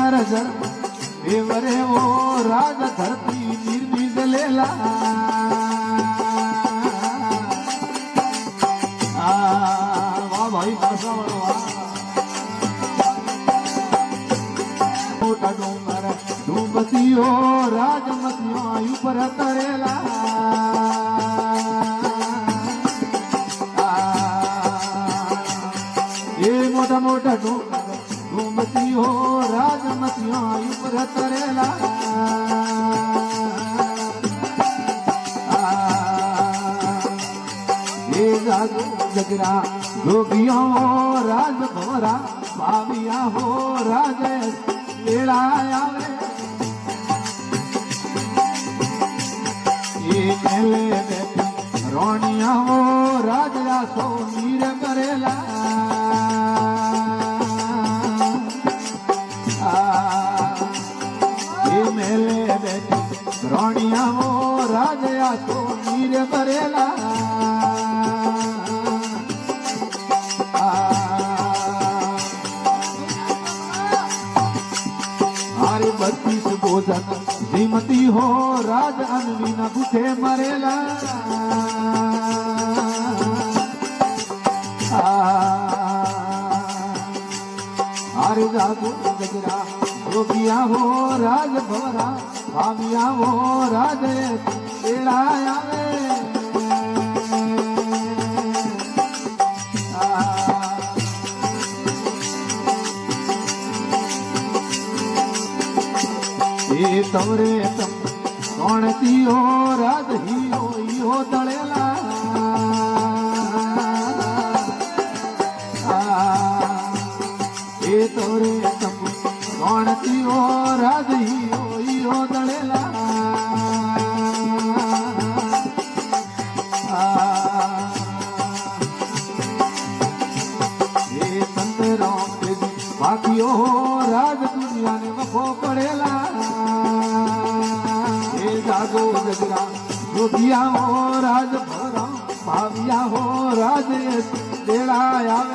नर जर एवरे वो राज धरती निर्मित लेला वाह भाई भाषा मोटा डोंगर डूबतियो राजमतियो आयु पर तरेला मोटा मोटा डोंगर डूबतियो राजमतियो आयु पर तरेला जगरा जोगियो राज भोरा भाविया हो राज वेड़ाया मेले रोनिया हो राजा सो मीर करेला मेले बैठी रोनिया हो राजा सो मीर करेला बत्तीस भोजन श्रीमती हो राज अनवीना भूखे मरेला हरे जागो जगरा गोपिया हो राज भवरा भाविया हो राज एड़ाया ये तवरे तम कौन तियो राज हियो तड़ेला ये तवरे तम कौन तियो राज हियो तड़ेला ये संत राम बाकियो राज दुनिया ने वफो पड़ेला जागो जगरा जोगिया हो राज भरा भाविया हो राज बेड़ा आवे